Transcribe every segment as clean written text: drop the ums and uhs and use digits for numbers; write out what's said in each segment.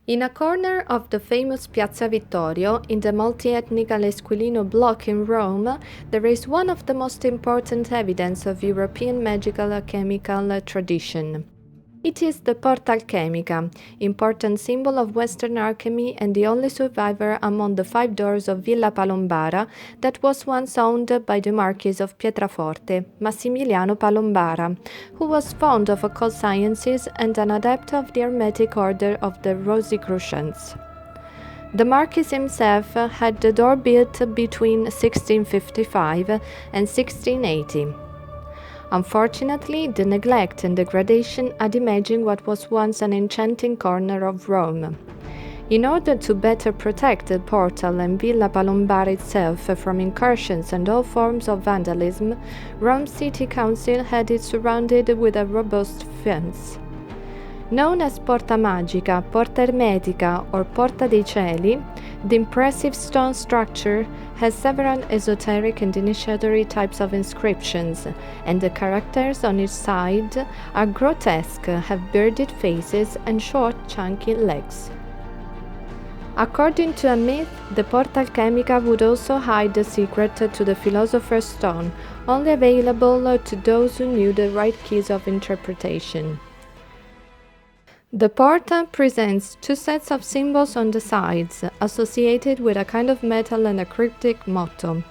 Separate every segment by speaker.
Speaker 1: In a corner of the famous Piazza Vittorio, in the multi-ethnical Esquilino block in Rome, there is one of the most important evidence of European magical alchemical tradition. It is the Porta Alchemica, important symbol of Western alchemy and the only survivor among the 5 doors of Villa Palombara that was once owned by the Marquis of Pietraforte, Massimiliano Palombara, who was fond of occult sciences and an adept of the Hermetic Order of the Rosicrucians. The Marquis himself had the door built between 1655 and 1680. Unfortunately, the neglect and degradation had imagined what was once an enchanting corner of Rome. In order to better protect the portal and Villa Palombara itself from incursions and all forms of vandalism, Rome City Council had it surrounded with a robust fence. Known as Porta Magica, Porta Ermetica, or Porta dei Cieli, the impressive stone structure has several esoteric and initiatory types of inscriptions, and the characters on each side are grotesque, have bearded faces and short, chunky legs. According to a myth, the Porta Alchemica would also hide the secret to the Philosopher's Stone, only available to those who knew the right keys of interpretation. The porta presents 2 sets of symbols on the sides, associated with a kind of metal and a cryptic motto.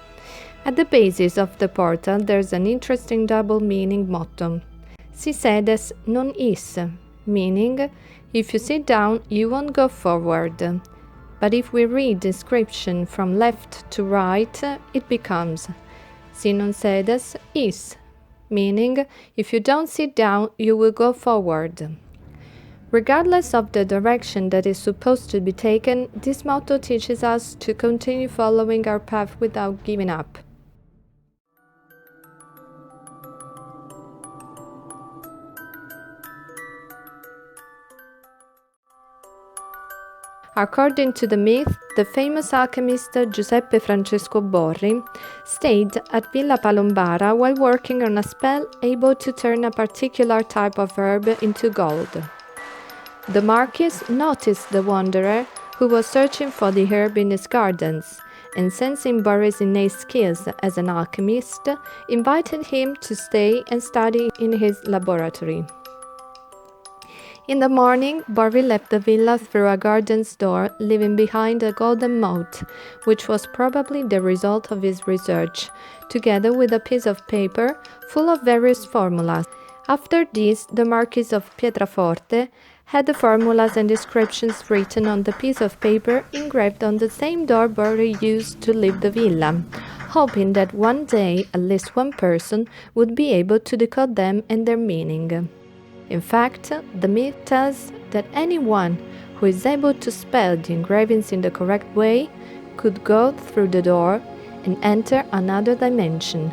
Speaker 1: At the basis of the porta there's an interesting double-meaning motto. Si sedes non is, meaning, if you sit down you won't go forward. But if we read the inscription from left to right, it becomes Si non sedes is, meaning, if you don't sit down you will go forward. Regardless of the direction that is supposed to be taken, this motto teaches us to continue following our path without giving up. According to the myth, the famous alchemist Giuseppe Francesco Borri stayed at Villa Palombara while working on a spell able to turn a particular type of herb into gold. The Marquis noticed the wanderer, who was searching for the herb in his gardens, and sensing Borri's innate skills as an alchemist, invited him to stay and study in his laboratory. In the morning, Borri left the villa through a garden's door, leaving behind a golden moat, which was probably the result of his research, together with a piece of paper full of various formulas. After this, the Marquis of Pietraforte had the formulas and descriptions written on the piece of paper engraved on the same door Borri used to leave the villa, hoping that one day at least one person would be able to decode them and their meaning. In fact, the myth tells that anyone who is able to spell the engravings in the correct way could go through the door and enter another dimension.